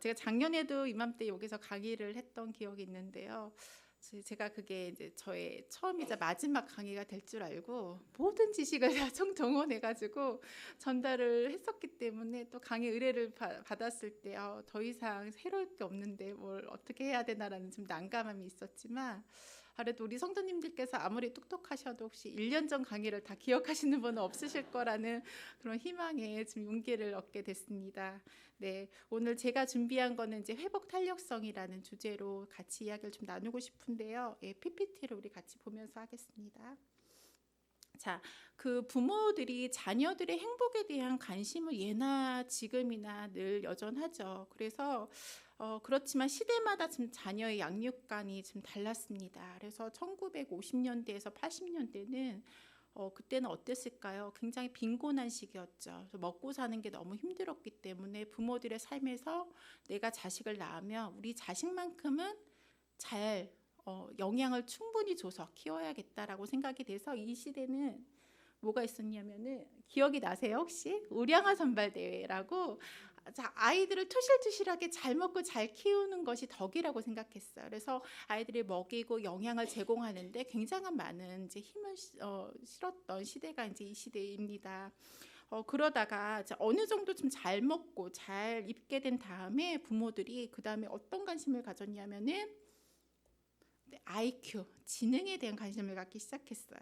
제가 작년에도 이맘때 여기서 강의를 했던 기억이 있는데요. 제가 그게 이제 저의 처음이자 마지막 강의가 될 줄 알고 모든 지식을 다 총동원해가지고 전달을 했었기 때문에 또 강의 의뢰를 받았을 때 더 이상 새로울 게 없는데 뭘 어떻게 해야 되나라는 좀 난감함이 있었지만, 그래도 우리 성도님들께서 아무리 똑똑하셔도 혹시 1년 전 강의를 다 기억하시는 분은 없으실 거라는 그런 희망에 좀 용기를 얻게 됐습니다. 네, 오늘 제가 준비한 거는 이제 회복 탄력성이라는 주제로 같이 이야기를 좀 나누고 싶은데요. PPT를 우리 같이 보면서 하겠습니다. 자, 그 부모들이 자녀들의 행복에 대한 관심은 예나 지금이나 늘 여전하죠. 그래서 그렇지만 시대마다 지금 자녀의 양육관이 좀 달랐습니다. 그래서 1950년대에서 80년대는 그때는 어땠을까요? 굉장히 빈곤한 시기였죠. 먹고 사는 게 너무 힘들었기 때문에 부모들의 삶에서 내가 자식을 낳으면 우리 자식만큼은 잘 영양을 충분히 줘서 키워야겠다라고 생각이 돼서 이 시대는 뭐가 있었냐면은, 기억이 나세요 혹시? 우량아 선발대회라고 아이들을 투실투실하게 잘 먹고 잘 키우는 것이 덕이라고 생각했어요. 그래서 아이들이 먹이고 영양을 제공하는데 굉장한 많은 이제 힘을 실었던 시대가 이제 이 시대입니다. 그러다가 어느 정도 좀 잘 먹고 잘 입게 된 다음에 부모들이 그 다음에 어떤 관심을 가졌냐면은 IQ, 지능에 대한 관심을 갖기 시작했어요.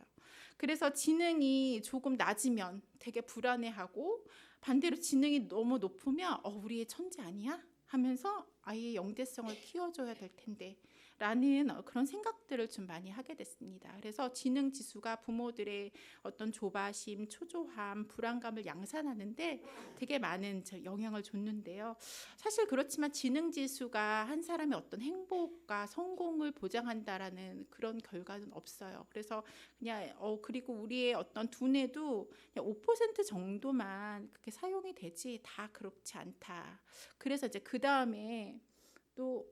그래서 지능이 조금 낮으면 되게 불안해하고, 반대로 지능이 너무 높으면 우리 애 천재 아니야? 하면서 아이의 영대성을 키워줘야 될 텐데 라는 그런 생각들을 좀 많이 하게 됐습니다. 그래서 지능 지수가 부모들의 어떤 조바심, 초조함, 불안감을 양산하는데 되게 많은 영향을 줬는데요. 사실 그렇지만 지능 지수가 한 사람의 어떤 행복과 성공을 보장한다라는 그런 결과는 없어요. 그래서 그냥 그리고 우리의 어떤 두뇌도 그냥 5% 정도만 그렇게 사용이 되지 다 그렇지 않다. 그래서 이제 그 다음에 또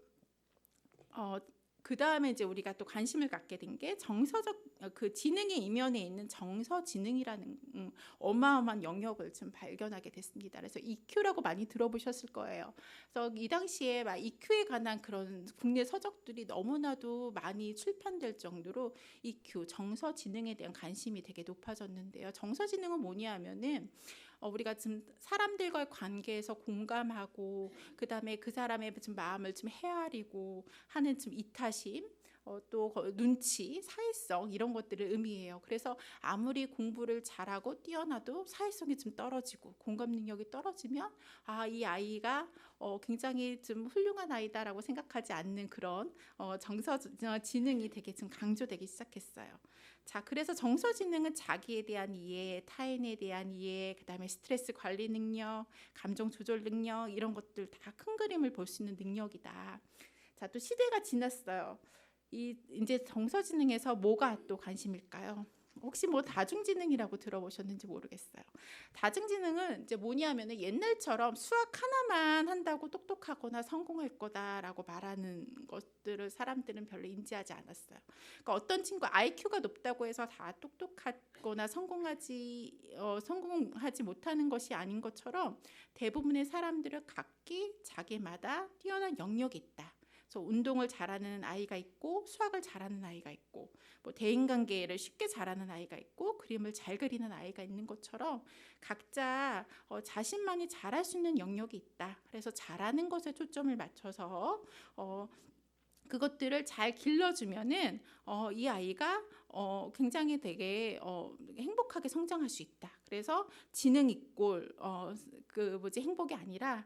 그 다음에 이제 우리가 또 관심을 갖게 된 게 정서적 그 지능의 이면에 있는 정서 지능이라는 어마어마한 영역을 좀 발견하게 됐습니다. 그래서 EQ라고 많이 들어보셨을 거예요. 그래서 이 당시에 막 EQ에 관한 그런 국내 서적들이 너무나도 많이 출판될 정도로 EQ, 정서 지능에 대한 관심이 되게 높아졌는데요. 정서 지능은 뭐냐면은 우리가 좀 사람들과의 관계에서 공감하고, 그 다음에 그 사람의 좀 마음을 좀 헤아리고 하는 좀 이타심, 또 눈치, 사회성 이런 것들을 의미해요. 그래서 아무리 공부를 잘하고 뛰어나도 사회성이 좀 떨어지고 공감 능력이 떨어지면 이 아이가 굉장히 좀 훌륭한 아이다라고 생각하지 않는 그런 정서 지능이 되게 좀 강조되기 시작했어요. 자, 그래서 정서 지능은 자기에 대한 이해, 타인에 대한 이해, 그다음에 스트레스 관리 능력, 감정 조절 능력 이런 것들 다 큰 그림을 볼 수 있는 능력이다. 자, 또 시대가 지났어요. 이제 정서지능에서 뭐가 또 관심일까요? 혹시 뭐 다중지능이라고 들어보셨는지 모르겠어요. 다중지능은 이제 뭐냐면은 옛날처럼 수학 하나만 한다고 똑똑하거나 성공할 거다라고 말하는 것들을 사람들은 별로 인지하지 않았어요. 그러니까 어떤 친구 IQ가 높다고 해서 다 똑똑하거나 성공하지 못하는 것이 아닌 것처럼 대부분의 사람들은 각기 자기마다 뛰어난 영역이 있다. 그래서 운동을 잘하는 아이가 있고, 수학을 잘하는 아이가 있고, 뭐 대인관계를 쉽게 잘하는 아이가 있고, 그림을 잘 그리는 아이가 있는 것처럼 각자 자신만이 잘할 수 있는 영역이 있다. 그래서 잘하는 것에 초점을 맞춰서 그것들을 잘 길러주면은 이 아이가 굉장히 되게 행복하게 성장할 수 있다. 그래서 지능 있고 행복이 아니라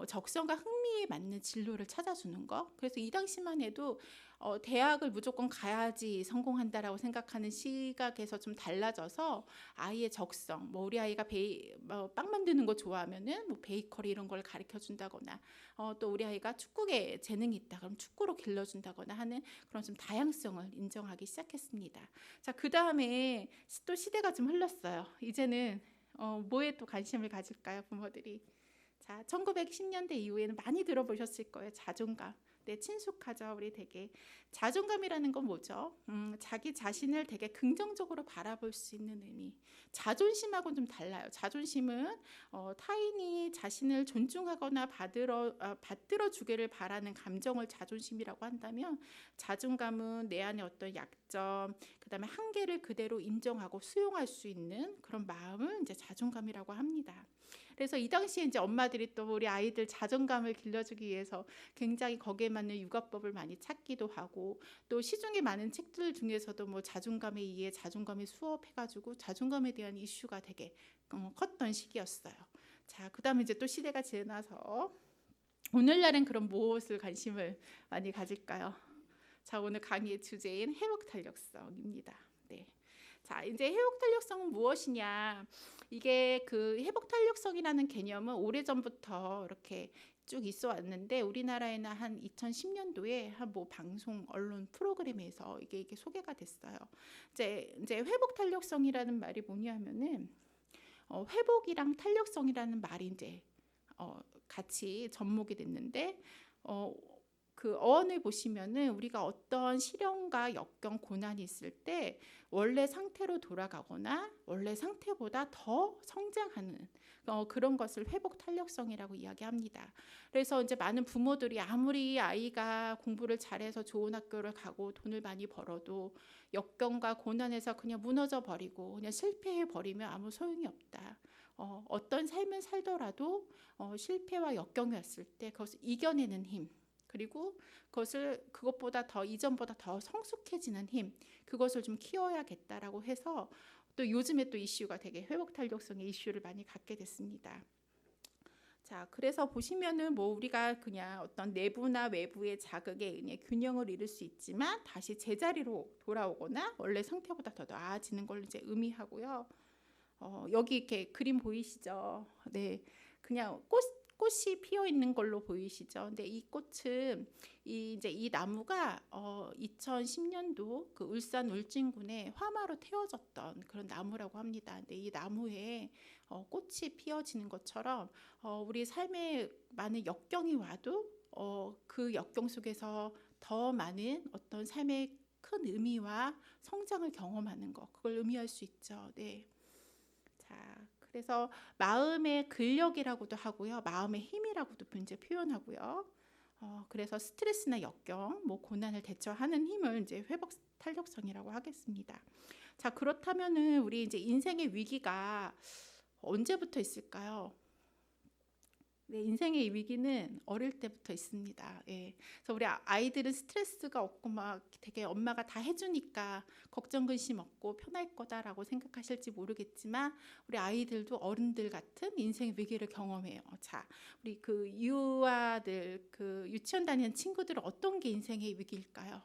적성과 흥미에 맞는 진로를 찾아주는 거. 그래서 이 당시만 해도 대학을 무조건 가야지 성공한다라고 생각하는 시각에서 좀 달라져서 아이의 적성, 뭐 우리 아이가 빵 만드는 거 좋아하면은 뭐 베이커리 이런 걸 가르쳐 준다거나, 또 우리 아이가 축구에 재능이 있다 그럼 축구로 길러준다거나 하는 그런 좀 다양성을 인정하기 시작했습니다. 자, 그 다음에 또 시대가 좀 흘렀어요. 이제는 뭐에 또 관심을 가질까요, 부모들이? 자, 1910년대 이후에는 많이 들어보셨을 거예요. 자존감. 네, 친숙하죠. 우리 되게 자존감이라는 건 뭐죠? 자기 자신을 되게 긍정적으로 바라볼 수 있는 의미. 자존심하고는 좀 달라요. 자존심은 타인이 자신을 존중하거나 받들어 주기를 바라는 감정을 자존심이라고 한다면, 자존감은 내 안에 어떤 약점, 그다음에 한계를 그대로 인정하고 수용할 수 있는 그런 마음을 이제 자존감이라고 합니다. 그래서 이 당시에 이제 엄마들이 또 우리 아이들 자존감을 길러주기 위해서 굉장히 거기에 맞는 육아법을 많이 찾기도 하고, 또 시중에 많은 책들 중에서도 뭐 자존감에 의해 자존감의 수업 해가지고 자존감에 대한 이슈가 되게 컸던 시기였어요. 자, 그다음에 이제 또 시대가 지나서 오늘날은 그런 무엇을 관심을 많이 가질까요? 자, 오늘 강의의 주제인 회복탄력성입니다. 네. 자, 이제 회복탄력성은 무엇이냐? 이게 그 회복탄력성이라는 개념은 오래전부터 이렇게 쭉 있어 왔는데, 우리나라에는 한 2010년도에 한 뭐 방송 언론 프로그램에서 이게 소개가 됐어요. 이제 회복탄력성이라는 말이 뭐냐면은 회복이랑 탄력성이라는 말이 이제 같이 접목이 됐는데, 그 어원을 보시면은 우리가 어떤 시련과 역경, 고난이 있을 때 원래 상태로 돌아가거나 원래 상태보다 더 성장하는 그런 것을 회복 탄력성이라고 이야기합니다. 그래서 이제 많은 부모들이 아무리 아이가 공부를 잘해서 좋은 학교를 가고 돈을 많이 벌어도 역경과 고난에서 그냥 무너져 버리고 그냥 실패해 버리면 아무 소용이 없다. 어떤 삶을 살더라도 실패와 역경이 왔을 때 그것을 이겨내는 힘, 그리고 그것보다 더 이전보다 더 성숙해지는 힘, 그것을 좀 키워야겠다라고 해서 또 요즘에 또 이슈가 되게 회복 탄력성의 이슈를 많이 갖게 됐습니다. 자, 그래서 보시면은 뭐 우리가 그냥 어떤 내부나 외부의 자극에 의해 균형을 잃을 수 있지만 다시 제자리로 돌아오거나 원래 상태보다 더 나아지는 걸 이제 의미하고요. 여기 이렇게 그림 보이시죠? 네, 그냥 꽃이 피어 있는 걸로 보이시죠? 근데 이 꽃은 이 나무가 2010년도 그 울산 울진군의 화마로 태워졌던 그런 나무라고 합니다. 근데 이 나무에 꽃이 피어지는 것처럼 우리 삶에 많은 역경이 와도 그 역경 속에서 더 많은 어떤 삶의 큰 의미와 성장을 경험하는 것, 그걸 의미할 수 있죠. 네. 자, 그래서 마음의 근력이라고도 하고요, 마음의 힘이라고도 이제 표현하고요. 그래서 스트레스나 역경, 뭐 고난을 대처하는 힘을 이제 회복 탄력성이라고 하겠습니다. 자, 그렇다면은 우리 이제 인생의 위기가 언제부터 있을까요? 네, 인생의 위기는 어릴 때부터 있습니다. 예. 그래서 우리 아이들은 스트레스가 없고 막 되게 엄마가 다 해주니까 걱정 근심 없고 편할 거다라고 생각하실지 모르겠지만, 우리 아이들도 어른들 같은 인생의 위기를 경험해요. 자, 우리 그 유아들, 그 유치원 다니는 친구들은 어떤 게 인생의 위기일까요?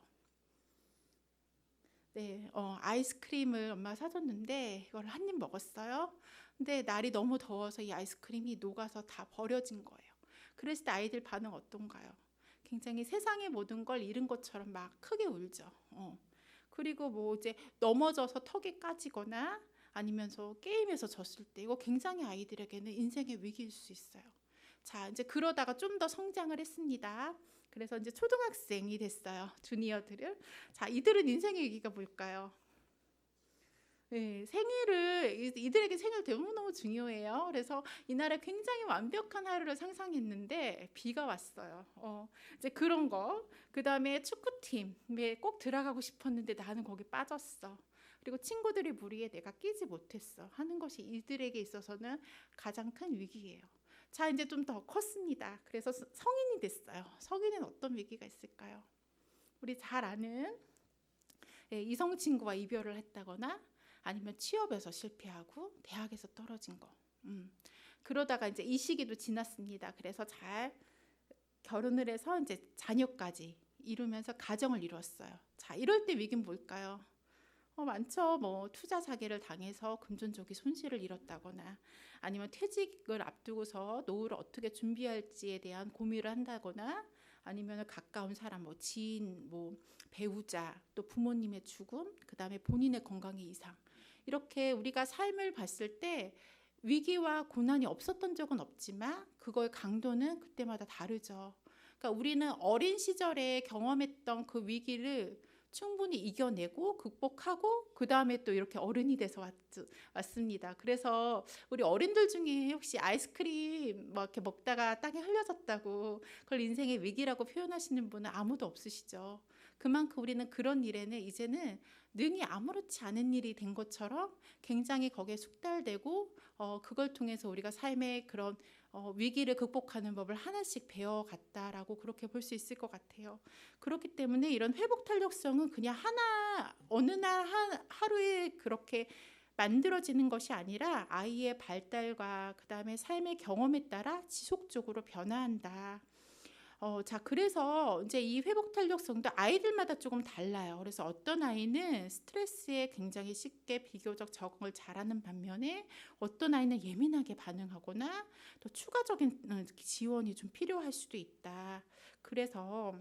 네, 아이스크림을 엄마가 사줬는데 이걸 한 입 먹었어요. 근데 날이 너무 더워서 이 아이스크림이 녹아서 다 버려진 거예요. 그랬을 때 아이들 반응 어떤가요? 굉장히 세상의 모든 걸 잃은 것처럼 막 크게 울죠. 그리고 뭐 이제 넘어져서 턱이 까지거나 아니면서 게임에서 졌을 때, 이거 굉장히 아이들에게는 인생의 위기일 수 있어요. 자, 이제 그러다가 좀 더 성장을 했습니다. 그래서 이제 초등학생이 됐어요. 주니어들은. 자, 이들은 인생의 위기가 뭘까요? 네, 이들에게 생일 너무너무 중요해요. 그래서 이날에 굉장히 완벽한 하루를 상상했는데 비가 왔어요. 이제 그런 거. 그다음에 축구팀에 꼭 들어가고 싶었는데 나는 거기 빠졌어. 그리고 친구들의 무리에 내가 끼지 못했어 하는 것이 이들에게 있어서는 가장 큰 위기예요. 자, 이제 좀 더 컸습니다. 그래서 성인이 됐어요. 성인은 어떤 위기가 있을까요? 우리 잘 아는 이성 친구와 이별을 했다거나 아니면 취업에서 실패하고 대학에서 떨어진 거. 그러다가 이제 이 시기도 지났습니다. 그래서 잘 결혼을 해서 이제 자녀까지 이루면서 가정을 이루었어요. 자, 이럴 때 위기는 뭘까요? 많죠. 뭐 투자 사기를 당해서 금전적인 손실을 잃었다거나, 아니면 퇴직을 앞두고서 노후를 어떻게 준비할지에 대한 고민을 한다거나, 아니면 가까운 사람, 뭐 지인, 뭐 배우자, 또 부모님의 죽음, 그다음에 본인의 건강의 이상. 이렇게 우리가 삶을 봤을 때 위기와 고난이 없었던 적은 없지만 그거의 강도는 그때마다 다르죠. 그러니까 우리는 어린 시절에 경험했던 그 위기를 충분히 이겨내고 극복하고 그 다음에 또 이렇게 어른이 돼서 왔습니다. 그래서 우리 어른들 중에 혹시 아이스크림 뭐 이렇게 먹다가 땅에 흘려졌다고 그걸 인생의 위기라고 표현하시는 분은 아무도 없으시죠. 그만큼 우리는 그런 일에는 이제는 능히 아무렇지 않은 일이 된 것처럼 굉장히 거기에 숙달되고 그걸 통해서 우리가 삶의 그런 위기를 극복하는 법을 하나씩 배워갔다라고 그렇게 볼 수 있을 것 같아요. 그렇기 때문에 이런 회복 탄력성은 그냥 어느 날 하루에 그렇게 만들어지는 것이 아니라 아이의 발달과 그 다음에 삶의 경험에 따라 지속적으로 변화한다. 자, 그래서 이제 이 회복 탄력성도 아이들마다 조금 달라요. 그래서 어떤 아이는 스트레스에 굉장히 쉽게 비교적 적응을 잘하는 반면에 어떤 아이는 예민하게 반응하거나 또 추가적인 지원이 좀 필요할 수도 있다. 그래서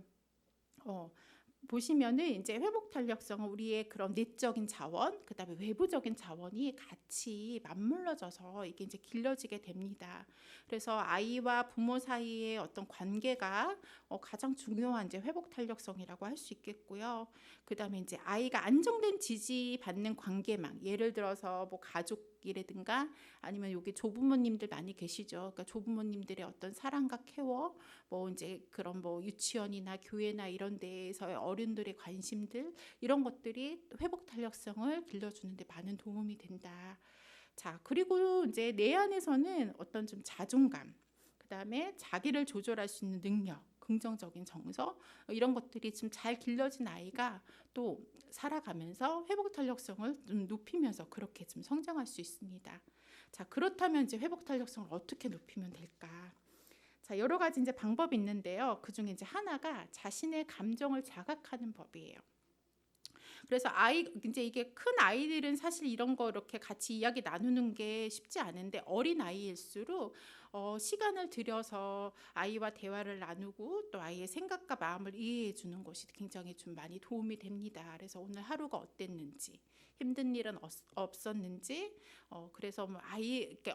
보시면은 이제 회복 탄력성은 우리의 그런 내적인 자원, 그다음에 외부적인 자원이 같이 맞물려져서 이게 이제 길러지게 됩니다. 그래서 아이와 부모 사이의 어떤 관계가 가장 중요한 이제 회복 탄력성이라고 할 수 있겠고요. 그다음에 이제 아이가 안정된 지지받는 관계망, 예를 들어서 뭐 가족이라든가 아니면 여기 조부모님들 많이 계시죠. 그러니까 조부모님들의 어떤 사랑과 케어, 뭐 이제 그런 뭐 유치원이나 교회나 이런 데에서의 어른들의 관심들 이런 것들이 회복 탄력성을 길러주는 데 많은 도움이 된다. 자, 그리고 이제 내 안에서는 어떤 좀 자존감, 그다음에 자기를 조절할 수 있는 능력, 긍정적인 정서 이런 것들이 좀 잘 길러진 아이가 또 살아가면서 회복 탄력성을 좀 높이면서 그렇게 좀 성장할 수 있습니다. 자, 그렇다면 이제 회복 탄력성을 어떻게 높이면 될까? 자, 여러 가지 이제 방법이 있는데요. 그 중에 이제 하나가 자신의 감정을 자각하는 법이에요. 그래서 이제 이게 큰 아이들은 사실 이런 거 이렇게 같이 이야기 나누는 게 쉽지 않은데 어린 아이일수록 시간을 들여서 아이와 대화를 나누고 또 아이의 생각과 마음을 이해해 주는 것이 굉장히 좀 많이 도움이 됩니다. 그래서 오늘 하루가 어땠는지, 힘든 일은 없었는지, 그래서 뭐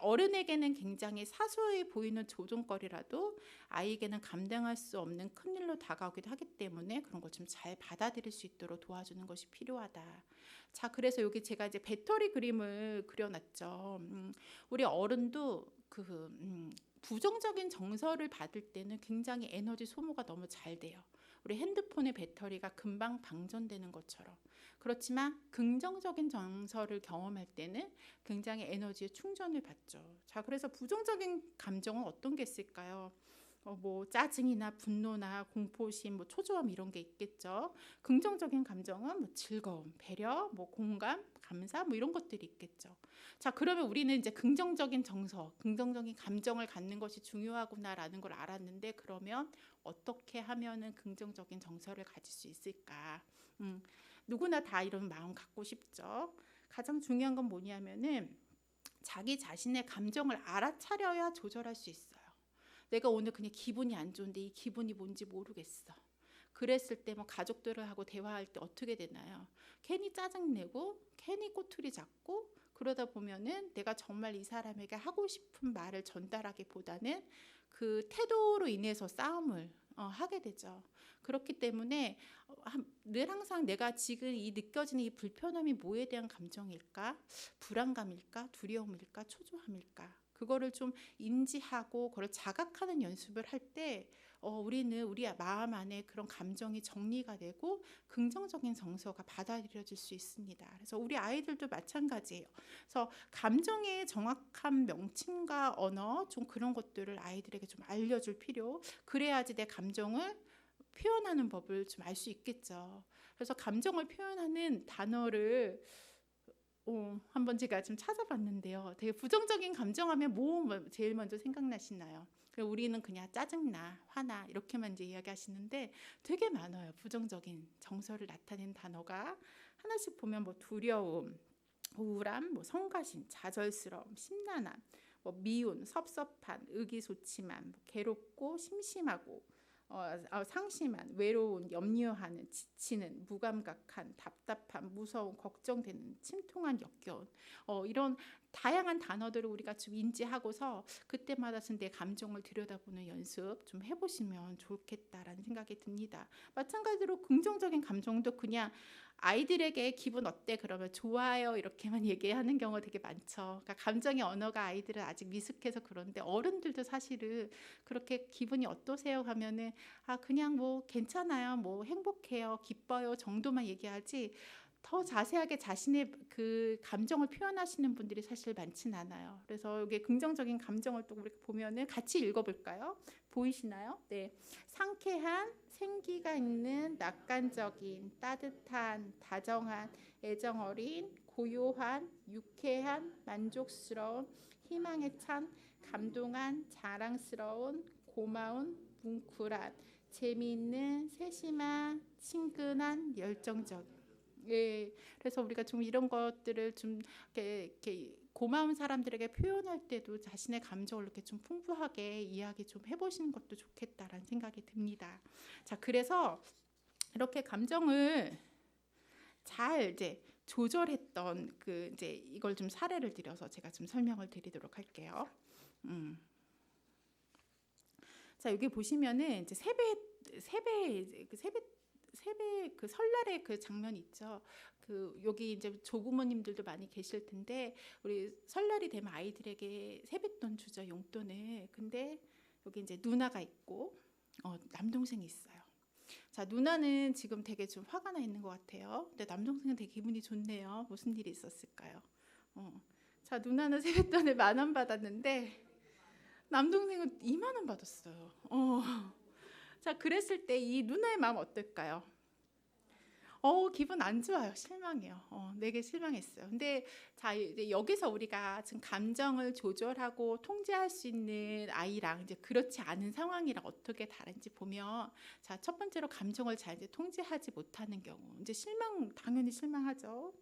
어른에게는 굉장히 사소해 보이는 조종거리라도 아이에게는 감당할 수 없는 큰 일로 다가오기도 하기 때문에 그런 걸 좀 잘 받아들일 수 있도록 도와주는 것이 필요하다. 자, 그래서 여기 제가 이제 배터리 그림을 그려놨죠. 우리 어른도 부정적인 정서를 받을 때는 굉장히 에너지 소모가 너무 잘 돼요. 우리 핸드폰의 배터리가 금방 방전되는 것처럼. 그렇지만 긍정적인 정서를 경험할 때는 굉장히 에너지의 충전을 받죠. 자, 그래서 부정적인 감정은 어떤 게 있을까요? 뭐 짜증이나 분노나 공포심, 뭐 초조함 이런 게 있겠죠. 긍정적인 감정은 뭐 즐거움, 배려, 뭐 공감, 감사 뭐 이런 것들이 있겠죠. 자, 그러면 우리는 이제 긍정적인 정서, 긍정적인 감정을 갖는 것이 중요하구나라는 걸 알았는데 그러면 어떻게 하면은 긍정적인 정서를 가질 수 있을까? 누구나 다 이런 마음 갖고 싶죠. 가장 중요한 건 뭐냐면은 자기 자신의 감정을 알아차려야 조절할 수 있어요. 내가 오늘 그냥 기분이 안 좋은데 이 기분이 뭔지 모르겠어. 그랬을 때 뭐 가족들하고 대화할 때 어떻게 되나요? 괜히 짜증내고 괜히 꼬투리 잡고 그러다 보면은 내가 정말 이 사람에게 하고 싶은 말을 전달하기보다는 그 태도로 인해서 싸움을 하게 되죠. 그렇기 때문에 늘 항상 내가 지금 이 느껴지는 이 불편함이 뭐에 대한 감정일까? 불안감일까? 두려움일까? 초조함일까? 그거를 좀 인지하고 그걸 자각하는 연습을 할 때 우리는 우리 마음 안에 그런 감정이 정리가 되고 긍정적인 정서가 받아들여질 수 있습니다. 그래서 우리 아이들도 마찬가지예요. 그래서 감정의 정확한 명칭과 언어 좀 그런 것들을 아이들에게 좀 알려줄 필요. 그래야지 내 감정을 표현하는 법을 좀 알 수 있겠죠. 그래서 감정을 표현하는 단어를 한번 제가 좀 찾아봤는데요. 되게 부정적인 감정하면 뭐 제일 먼저 생각나시나요? 우리는 그냥 짜증나, 화나 이렇게만 이제 이야기하시는데 되게 많아요. 부정적인 정서를 나타낸 단어가 하나씩 보면 뭐 두려움, 우울함, 뭐 성가심, 좌절스러움, 심란함, 뭐 미운, 섭섭한, 의기소침한, 괴롭고 심심하고 상심한, 외로운, 염려하는, 지치는, 무감각한, 답답한, 무서운, 걱정되는, 침통한, 역겨운 이런 다양한 단어들을 우리가 좀 인지하고서 그때마다 좀 내 감정을 들여다보는 연습 좀 해보시면 좋겠다라는 생각이 듭니다. 마찬가지로 긍정적인 감정도 그냥 아이들에게 기분 어때? 그러면 좋아요 이렇게만 얘기하는 경우가 되게 많죠. 그러니까 감정의 언어가 아이들은 아직 미숙해서 그런데 어른들도 사실은 그렇게 기분이 어떠세요? 하면은 그냥 뭐 괜찮아요, 뭐 행복해요, 기뻐요 정도만 얘기하지 더 자세하게 자신의 그 감정을 표현하시는 분들이 사실 많진 않아요. 그래서 이게 긍정적인 감정을 또 우리 보면은 같이 읽어볼까요? 보이시나요? 네, 상쾌한, 생기가 있는, 낙관적인, 따뜻한, 다정한, 애정 어린, 고요한, 유쾌한, 만족스러운, 희망에 찬, 감동한, 자랑스러운, 고마운, 뭉클한, 재미있는, 세심한, 친근한, 열정적인. 예, 그래서 우리가 좀 이런 것들을 좀 이렇게 고마운 사람들에게 표현할 때도 자신의 감정을 이렇게 좀 풍부하게 이야기 좀 해보시는 것도 좋겠다라는 생각이 듭니다. 자, 그래서 이렇게 감정을 잘 이제 조절했던 그 이제 이걸 좀 사례를 들여서 제가 좀 설명을 드리도록 할게요. 자, 여기 보시면은 이제 세배 그 설날의 그 장면 있죠. 그 여기 이제 조부모님들도 많이 계실 텐데 우리 설날이 되면 아이들에게 세뱃돈 주죠, 용돈을. 근데 여기 이제 누나가 있고 남동생이 있어요. 자, 누나는 지금 되게 좀 화가 나 있는 것 같아요. 근데 남동생은 되게 기분이 좋네요. 무슨 일이 있었을까요? 자, 누나는 세뱃돈을 10,000원 받았는데 남동생은 20,000원 받았어요. 자, 그랬을 때 이 누나의 마음 어떨까요? 기분 안 좋아요. 실망해요. 내게 실망했어요. 근데 자, 이제 여기서 우리가 지금 감정을 조절하고 통제할 수 있는 아이랑 이제 그렇지 않은 상황이랑 어떻게 다른지 보면, 자, 첫 번째로 감정을 잘 이제 통제하지 못하는 경우, 이제 당연히 실망하죠.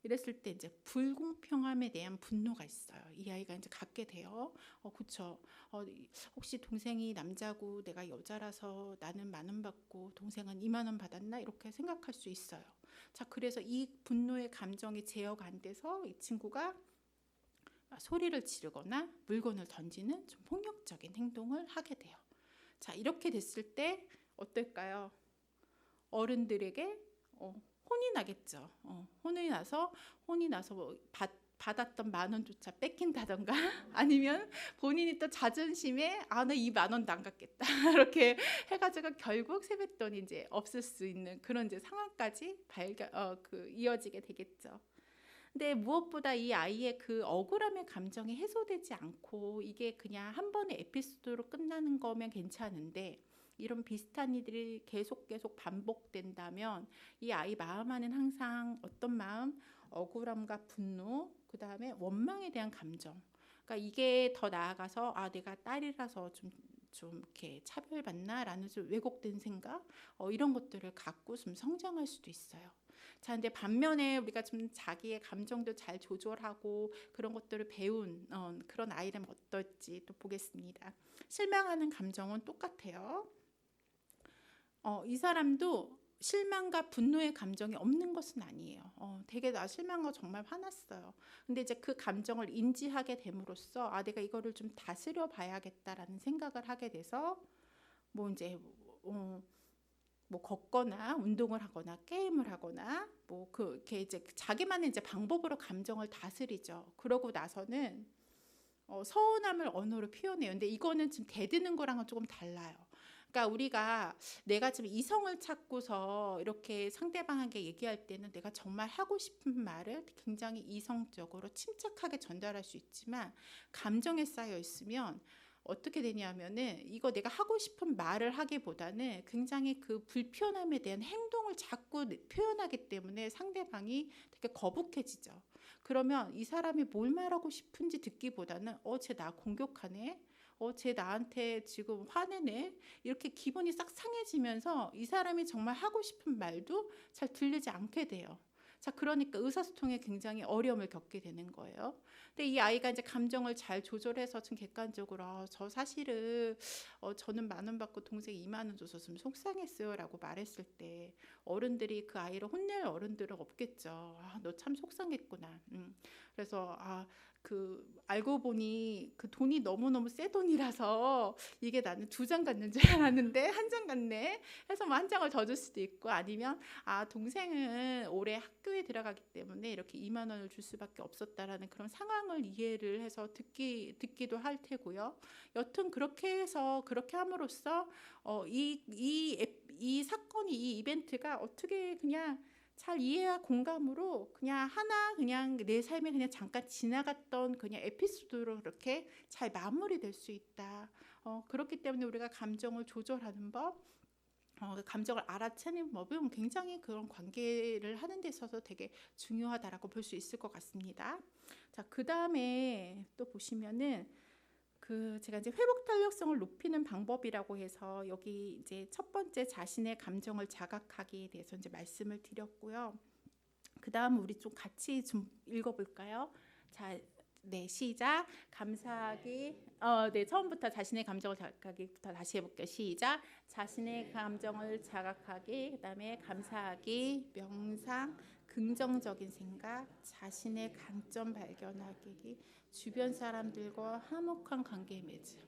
이랬을 때 이제 불공평함에 대한 분노가 있어요. 이 아이가 이제 갖게 돼요. 그쵸. 혹시 동생이 남자고 내가 여자라서 나는 10,000원 받고 동생은 20,000원 받았나? 이렇게 생각할 수 있어요. 자, 그래서 이 분노의 감정이 제어가 안 돼서 이 친구가 소리를 지르거나 물건을 던지는 좀 폭력적인 행동을 하게 돼요. 자, 이렇게 됐을 때 어떨까요? 어른들에게 혼이 나겠죠. 혼이 나서 뭐 받았던 10,000원조차 뺏긴다던가 아니면 본인이 또 자존심에 나 이 10,000원도 안 갚겠다 이렇게 해가지고 결국 세뱃돈이 이제 없을 수 있는 그런 이제 상황까지 이어지게 되겠죠. 근데 무엇보다 이 아이의 그 억울함의 감정이 해소되지 않고 이게 그냥 한 번의 에피소드로 끝나는 거면 괜찮은데 이런 비슷한 일들이 계속 반복된다면 이 아이 마음 안에는 항상 어떤 마음? 억울함과 분노, 그 다음에 원망에 대한 감정. 그러니까 이게 더 나아가서 내가 딸이라서 좀 이렇게 차별받나라는 좀 왜곡된 생각, 이런 것들을 갖고 좀 성장할 수도 있어요. 자, 근데 반면에 우리가 좀 자기의 감정도 잘 조절하고 그런 것들을 배운 그런 아이라면 어떨지 또 보겠습니다. 실망하는 감정은 똑같아요. 이 사람도 실망과 분노의 감정이 없는 것은 아니에요. 되게 나 실망하고 정말 화났어요. 근데 이제 그 감정을 인지하게 됨으로써 내가 이거를 좀 다스려 봐야겠다라는 생각을 하게 돼서 뭐 이제 뭐 걷거나 운동을 하거나 게임을 하거나 뭐 그렇게 이제 자기만의 이제 방법으로 감정을 다스리죠. 그러고 나서는 서운함을 언어로 표현해요. 근데 이거는 지금 대드는 거랑은 조금 달라요. 그러니까 우리가 내가 지금 이성을 찾고서 이렇게 상대방에게 얘기할 때는 내가 정말 하고 싶은 말을 굉장히 이성적으로 침착하게 전달할 수 있지만 감정에 쌓여 있으면 어떻게 되냐면은 이거 내가 하고 싶은 말을 하기보다는 굉장히 그 불편함에 대한 행동을 자꾸 표현하기 때문에 상대방이 되게 거북해지죠. 그러면 이 사람이 뭘 말하고 싶은지 듣기보다는 쟤 나 공격하네. 쟤 나한테 지금 화내네. 이렇게 기분이 싹 상해지면서 이 사람이 정말 하고 싶은 말도 잘 들리지 않게 돼요. 자, 그러니까 의사소통에 굉장히 어려움을 겪게 되는 거예요. 근데 이 아이가 이제 감정을 잘 조절해서 좀 객관적으로 저 사실은 저는 10,000원 받고 동생 20,000원 줘서 좀 속상했어요라고 말했을 때 어른들이 그 아이를 혼낼 어른들은 없겠죠. 너 참 속상했구나. 그래서 그 알고 보니 그 돈이 너무너무 새 돈이라서 이게 나는 2장 갖는 줄 알았는데 1장 갖네 해서 뭐 1장을 더 줄 수도 있고, 아니면 동생은 올해 학교에 들어가기 때문에 이렇게 20,000원을 줄 수밖에 없었다라는 그런 상황을 이해를 해서 듣기도 할 테고요. 여튼 그렇게 해서 그렇게 함으로써 이 사건이, 이 이벤트가 어떻게 그냥 잘 이해와 공감으로 그냥 내 삶에 그냥 잠깐 지나갔던 그냥 에피소드로 그렇게 잘 마무리될 수 있다. 그렇기 때문에 우리가 감정을 조절하는 법, 감정을 알아채는 법은 굉장히 그런 관계를 하는 데 있어서 되게 중요하다라고 볼 수 있을 것 같습니다. 자, 그 다음에 또 보시면은 제가 이제 회복 탄력성을 높이는 방법이라고 해서 여기 이제 첫 번째 자신의 감정을 자각하기에 대해서 이제 말씀을 드렸고요. 그 다음 우리 좀 같이 좀 읽어볼까요? 자, 네, 시작. 감사하기. 네, 처음부터 자신의 감정을 자각하기부터 다시 해볼게요. 시작. 자신의 감정을 자각하기. 그다음에 감사하기, 명상, 긍정적인 생각, 자신의 강점 발견하기, 주변 사람들과 화목한 관계 맺음.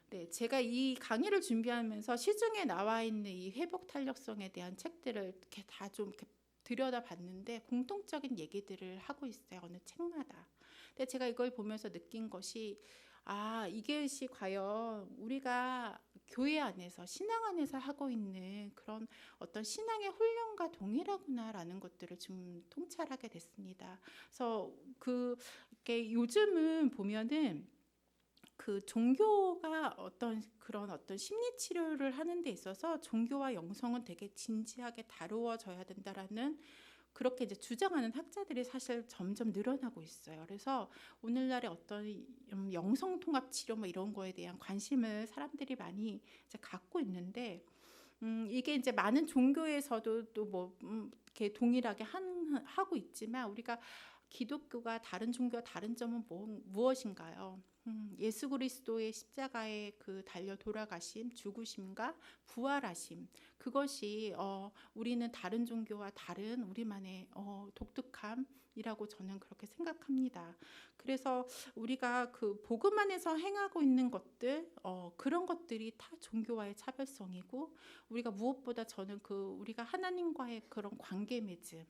네, 제가 이 강의를 준비하면서 시중에 나와 있는 이 회복 탄력성에 대한 책들을 이렇게 다 좀 들여다봤는데 공통적인 얘기들을 하고 있어요. 어느 책마다. 근데 제가 이걸 보면서 느낀 것이 이것이 과연 우리가 교회 안에서, 신앙 안에서 하고 있는 그런 어떤 신앙의 훈련과 동일하구나라는 것들을 좀 통찰하게 됐습니다. 그래서 이렇게 요즘은 보면은 그 종교가 어떤 심리 치료를 하는 데 있어서 종교와 영성은 되게 진지하게 다루어져야 된다라는, 그렇게 이제 주장하는 학자들이 사실 점점 늘어나고 있어요. 그래서 오늘날의 어떤 영성 통합 치료 뭐 이런 거에 대한 관심을 사람들이 많이 이제 갖고 있는데, 이게 이제 많은 종교에서도 또 뭐 이렇게 동일하게 하고 있지만, 우리가 기독교가 다른 종교와 다른 점은 무엇인가요? 예수 그리스도의 십자가에 달려 돌아가심, 죽으심과 부활하심, 그것이 우리는 다른 종교와 다른 우리만의 독특함이라고 저는 그렇게 생각합니다. 그래서 우리가 그 복음 안에서 행하고 있는 것들, 그런 것들이 타 종교와의 차별성이고, 우리가 무엇보다 저는 우리가 하나님과의 그런 관계 맺음,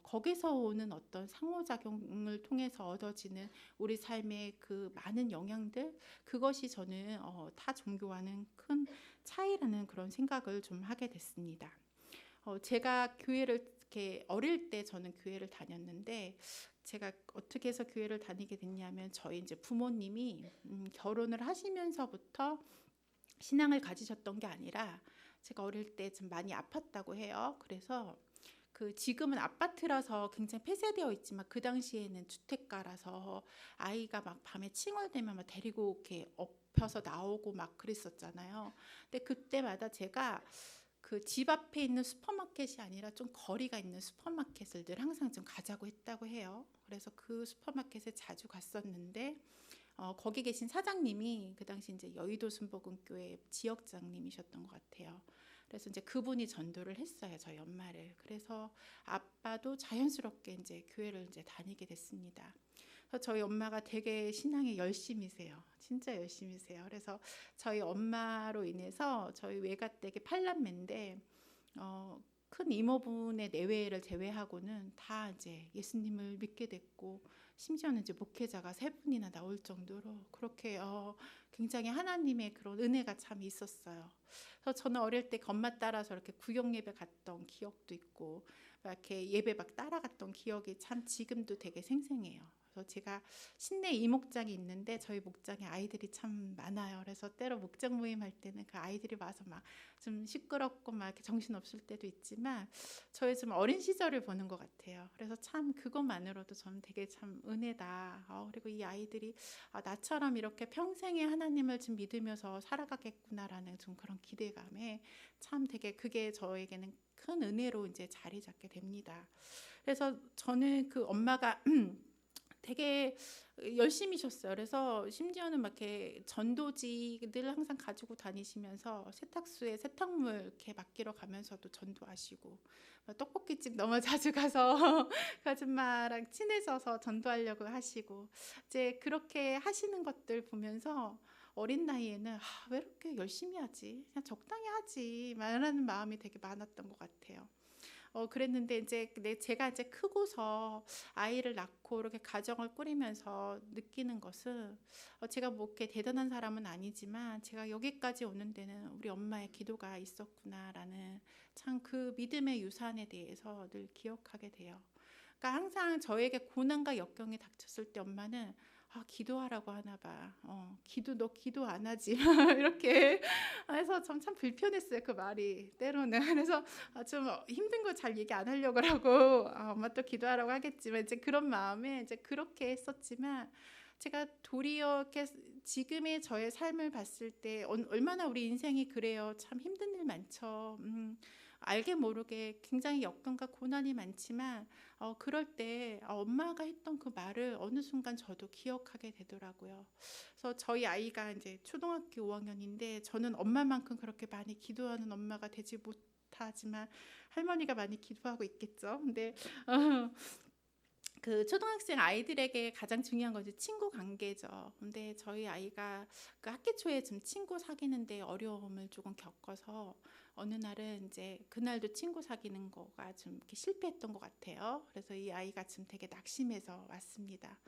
거기서 오는 어떤 상호작용을 통해서 얻어지는 우리 삶의 그 많은 영향들, 그것이 저는 타 종교와는 큰 차이라는 그런 생각을 좀 하게 됐습니다. 제가 교회를 이렇게 어릴 때 저는 교회를 다녔는데, 제가 어떻게 해서 교회를 다니게 됐냐면, 저희 이제 부모님이 결혼을 하시면서부터 신앙을 가지셨던 게 아니라, 제가 어릴 때 좀 많이 아팠다고 해요. 그래서 지금은 아파트라서 굉장히 폐쇄되어 있지만, 그 당시에는 주택가라서 아이가 막 밤에 칭얼대면 막 데리고 이렇게 엎혀서 나오고 막 그랬었잖아요. 근데 그때마다 제가 그 집 앞에 있는 슈퍼마켓이 아니라 좀 거리가 있는 슈퍼마켓을 늘 항상 좀 가자고 했다고 해요. 그래서 그 슈퍼마켓에 자주 갔었는데, 거기 계신 사장님이 그 당시 이제 여의도 순복음교회 지역장님이셨던 것 같아요. 그래서 이제 그분이 전도를 했어요, 저희 엄마를. 그래서 아빠도 자연스럽게 이제 교회를 이제 다니게 됐습니다. 그래서 저희 엄마가 되게 신앙에 열심이세요. 진짜 열심이세요. 그래서 저희 엄마로 인해서 저희 외가댁이 8남매인데, 큰 이모분의 내외를 제외하고는 다 이제 예수님을 믿게 됐고, 심지어는 이제 목회자가 3분이나 나올 정도로 그렇게 굉장히 하나님의 그런 은혜가 참 있었어요. 그래서 저는 어릴 때 엄마 따라서 이렇게 구역 예배 갔던 기억도 있고, 막 이렇게 예배 막 따라갔던 기억이 참 지금도 되게 생생해요. 그래서 제가 신내 이목장이 있는데 저희 목장에 아이들이 참 많아요. 그래서 때로 목장 모임 할 때는 그 아이들이 와서 막 좀 시끄럽고 막 이렇게 정신 없을 때도 있지만 저의 좀 어린 시절을 보는 것 같아요. 그래서 참 그것만으로도 저는 되게 참 은혜다. 그리고 이 아이들이 나처럼 이렇게 평생에 하나님을 좀 믿으면서 살아가겠구나라는 좀 그런 기대감에 참 되게 그게 저에게는 큰 은혜로 이제 자리 잡게 됩니다. 그래서 저는 그 엄마가 되게 열심히셨어요. 그래서 심지어는 막 이렇게 전도지들 항상 가지고 다니시면서 세탁소에 세탁물 이렇게 맡기러 가면서도 전도하시고, 떡볶이집 너무 자주 가서 그 아줌마랑 친해져서 전도하려고 하시고, 이제 그렇게 하시는 것들 보면서 어린 나이에는 왜 이렇게 열심히 하지? 그냥 적당히 하지 말하는 마음이 되게 많았던 것 같아요. 그랬는데 이제 제가 이제 크고서 아이를 낳고 이렇게 가정을 꾸리면서 느끼는 것은 제가 뭐 이렇게 대단한 사람은 아니지만 제가 여기까지 오는 데는 우리 엄마의 기도가 있었구나라는 참 그 믿음의 유산에 대해서 늘 기억하게 돼요. 그러니까 항상 저에게 고난과 역경이 닥쳤을 때 엄마는 기도하라고 하나 봐. 너 기도 안 하지? 이렇게 해서 참 불편했어요. 그 말이 때로는. 그래서 좀 힘든 거 잘 얘기 안 하려고 하고 엄마 또 기도하라고 하겠지만 이제 그런 마음에 이제 그렇게 했었지만 제가 도리어 이렇게 지금의 저의 삶을 봤을 때 얼마나 우리 인생이 그래요. 참 힘든 일 많죠. 알게 모르게 굉장히 역경과 고난이 많지만 그럴 때 엄마가 했던 그 말을 어느 순간 저도 기억하게 되더라고요. 그래서 저희 아이가 이제 초등학교 5학년인데 저는 엄마만큼 그렇게 많이 기도하는 엄마가 되지 못하지만 할머니가 많이 기도하고 있겠죠. 근데 그 초등학생 아이들에게 가장 중요한 것이 친구 관계죠. 근데 저희 아이가 그 학기 초에 좀 친구 사귀는데 어려움을 조금 겪어서 어느 날은 이제 그날도 친구 사귀는 거가 좀 이렇게 실패했던 것 같아요. 그래서 이 아이가 지금 되게 낙심해서 왔습니다.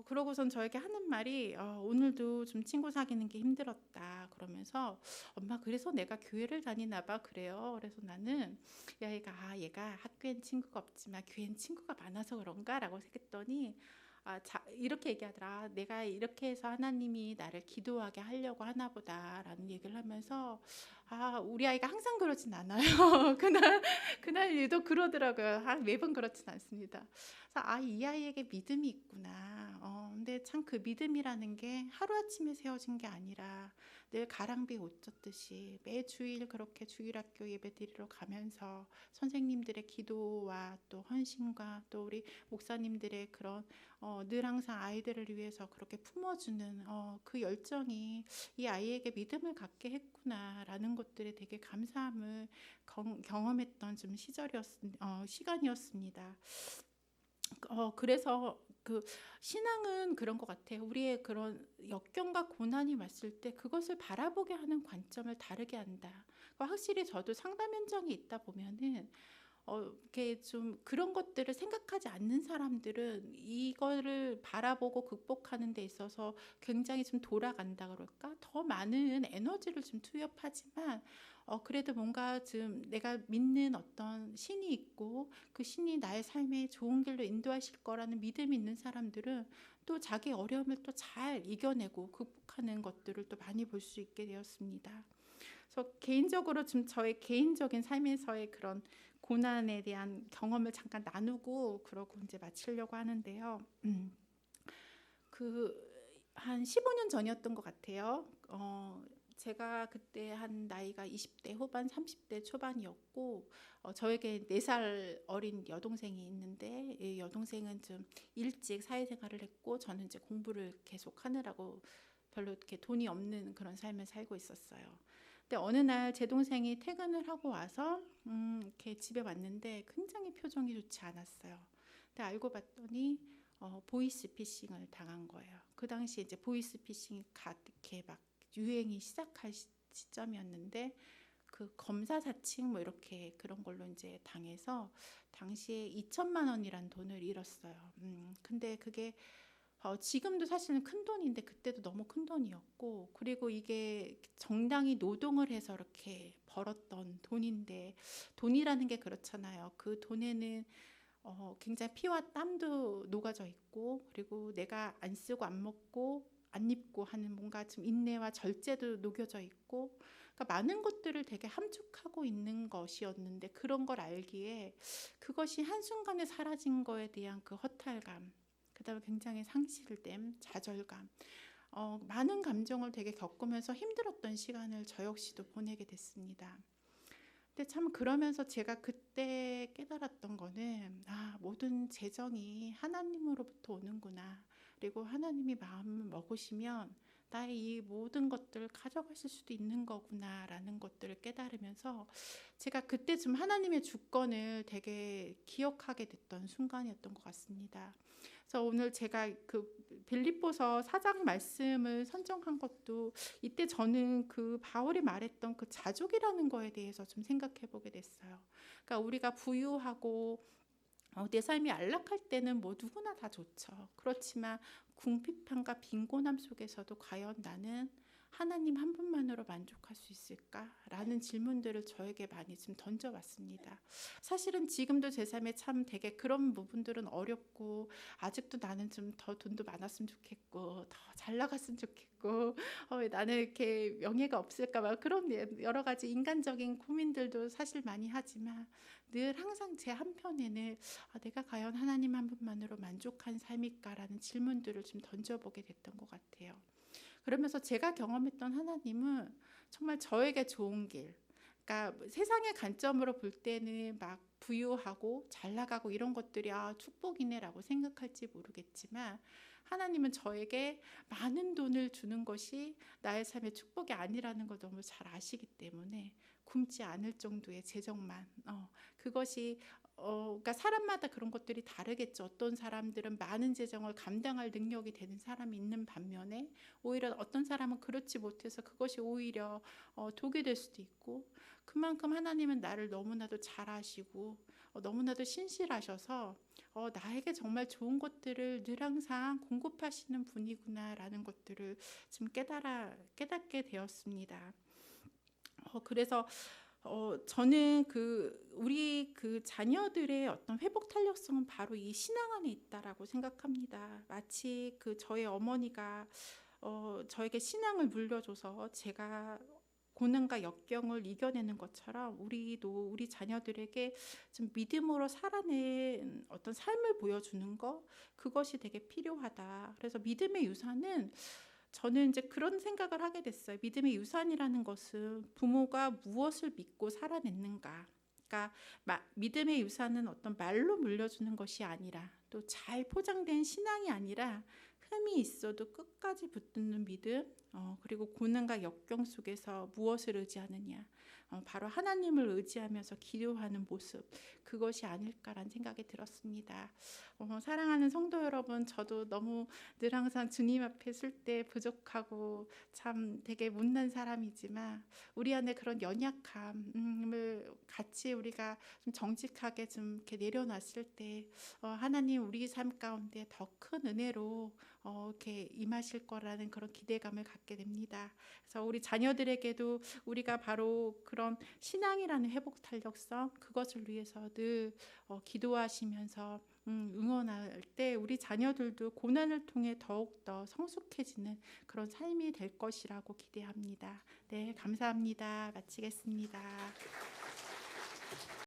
그러고선 저에게 하는 말이 오늘도 좀 친구 사귀는 게 힘들었다 그러면서 엄마 그래서 내가 교회를 다니나 봐 그래요. 그래서 나는 얘가 학교엔 친구가 없지만 교회엔 친구가 많아서 그런가 라고 생각했더니 이렇게 얘기하더라. 내가 이렇게 해서 하나님이 나를 기도하게 하려고 하나 보다라는 얘기를 하면서 우리 아이가 항상 그러진 않아요. 그날 일도 그러더라고요. 매번 그렇진 않습니다. 그래서 이 아이에게 믿음이 있구나. 근데 참 그 믿음이라는 게 하루아침에 세워진 게 아니라 늘 가랑비 옷 젖듯이 매주일 그렇게 주일학교 예배 드리러 가면서 선생님들의 기도와 또 헌신과 또 우리 목사님들의 그런 늘 항상 아이들을 위해서 그렇게 품어주는 그 열정이 이 아이에게 믿음을 갖게 했구나라는 것들에 되게 감사함을 경험했던 좀 시간이었습니다. 그래서 그 신앙은 그런 것 같아요. 우리의 그런 역경과 고난이 왔을 때 그것을 바라보게 하는 관점을 다르게 한다. 확실히 저도 상담 현장에 있다 보면은 이렇게 좀 그런 것들을 생각하지 않는 사람들은 이거를 바라보고 극복하는 데 있어서 굉장히 좀 돌아간다 그럴까? 더 많은 에너지를 좀 투입하지만 그래도 뭔가 좀 내가 믿는 어떤 신이 있고 그 신이 나의 삶에 좋은 길로 인도하실 거라는 믿음이 있는 사람들은 또 자기 어려움을 또 잘 이겨내고 극복하는 것들을 또 많이 볼 수 있게 되었습니다. 그래서 개인적으로 좀 저의 개인적인 삶에서의 그런 고난에 대한 경험을 잠깐 나누고 그러고 이제 마치려고 하는데요. 한 15년 전이었던 것 같아요. 제가 그때 한 나이가 20대 후반, 30대 초반이었고 저에게 4살 어린 여동생이 있는데 이 여동생은 좀 일찍 사회생활을 했고 저는 이제 공부를 계속 하느라고 별로 이렇게 돈이 없는 그런 삶을 살고 있었어요. 근데 어느 날 제 동생이 퇴근을 하고 와서 이렇게 집에 왔는데 굉장히 표정이 좋지 않았어요. 근데 알고 봤더니 보이스 피싱을 당한 거예요. 그 당시 이제 보이스 피싱이 이렇게 막 유행이 시작할 시점이었는데 그 검사 사칭 뭐 이렇게 그런 걸로 이제 당해서 당시에 2천만 원이란 돈을 잃었어요. 근데 그게 지금도 사실은 큰 돈인데 그때도 너무 큰 돈이었고 그리고 이게 정당히 노동을 해서 이렇게 벌었던 돈인데 돈이라는 게 그렇잖아요. 그 돈에는 굉장히 피와 땀도 녹아져 있고, 그리고 내가 안 쓰고 안 먹고 안 입고 하는 뭔가 좀 인내와 절제도 녹여져 있고, 그러니까 많은 것들을 되게 함축하고 있는 것이었는데, 그런 걸 알기에 그것이 한순간에 사라진 거에 대한 그 허탈감, 그다음에 굉장히 상실됨, 좌절감, 많은 감정을 되게 겪으면서 힘들었던 시간을 저 역시도 보내게 됐습니다. 근데 참 그러면서 제가 그때 깨달았던 거는, 모든 재정이 하나님으로부터 오는구나. 그리고 하나님이 마음을 먹으시면 나의 이 모든 것들을 가져가실 수도 있는 거구나라는 것들을 깨달으면서 제가 그때 좀 하나님의 주권을 되게 기억하게 됐던 순간이었던 것 같습니다. 그래서 오늘 제가 그 빌립보서 4장 말씀을 선정한 것도, 이때 저는 그 바울이 말했던 그 자족이라는 거에 대해서 좀 생각해 보게 됐어요. 그러니까 우리가 부유하고 내 삶이 안락할 때는 뭐 누구나 다 좋죠. 그렇지만 궁핍함과 빈곤함 속에서도 과연 나는 하나님 한 분만으로 만족할 수 있을까라는 질문들을 저에게 많이 좀 던져봤습니다. 사실은 지금도 제 삶에 참 되게 그런 부분들은 어렵고, 아직도 나는 좀 더 돈도 많았으면 좋겠고, 더 잘 나갔으면 좋겠고, 왜 나는 이렇게 명예가 없을까 봐, 그런 여러 가지 인간적인 고민들도 사실 많이 하지만, 늘 항상 제 한편에는 내가 과연 하나님 한 분만으로 만족한 삶일까라는 질문들을 좀 던져보게 됐던 것 같아요. 그러면서 제가 경험했던 하나님은 정말 저에게 좋은 길, 그러니까 세상의 관점으로 볼 때는 막 부유하고 잘 나가고 이런 것들이 축복이네라고 생각할지 모르겠지만, 하나님은 저에게 많은 돈을 주는 것이 나의 삶의 축복이 아니라는 걸 너무 잘 아시기 때문에 굶지 않을 정도의 재정만, 그것이 그러니까 사람마다 그런 것들이 다르겠죠. 어떤 사람들은 많은 재정을 감당할 능력이 되는 사람이 있는 반면에, 오히려 어떤 사람은 그렇지 못해서 그것이 오히려 독이 될 수도 있고, 그만큼 하나님은 나를 너무나도 잘 아시고 너무나도 신실하셔서 나에게 정말 좋은 것들을 늘 항상 공급하시는 분이구나라는 것들을 좀 깨닫게 되었습니다. 그래서 저는 우리 자녀들의 어떤 회복 탄력성은 바로 이 신앙 안에 있다라고 생각합니다. 마치 저의 어머니가 저에게 신앙을 물려줘서 제가 고난과 역경을 이겨내는 것처럼, 우리도 우리 자녀들에게 좀 믿음으로 살아낸 어떤 삶을 보여주는 것, 그것이 되게 필요하다. 그래서 믿음의 유산은, 저는 이제 그런 생각을 하게 됐어요. 믿음의 유산이라는 것은 부모가 무엇을 믿고 살아냈는가. 그러니까 믿음의 유산은 어떤 말로 물려주는 것이 아니라, 또 잘 포장된 신앙이 아니라, 흠이 있어도 끝까지 붙드는 믿음, 그리고 고난과 역경 속에서 무엇을 의지하느냐, 바로 하나님을 의지하면서 기도하는 모습, 그것이 아닐까라는 생각이 들었습니다. 사랑하는 성도 여러분, 저도 너무 늘 항상 주님 앞에 설 때 부족하고 참 되게 못난 사람이지만, 우리 안에 그런 연약함을 같이 우리가 좀 정직하게 좀 이렇게 내려놨을 때, 하나님 우리 삶 가운데 더 큰 은혜로 이렇게 임하실 거라는 그런 기대감을 갖게 됩니다. 그래서 우리 자녀들에게도 우리가 바로 그런 신앙이라는 회복 탄력성, 그것을 위해서 늘 기도하시면서 응원할 때, 우리 자녀들도 고난을 통해 더욱더 성숙해지는 그런 삶이 될 것이라고 기대합니다. 네, 감사합니다. 마치겠습니다.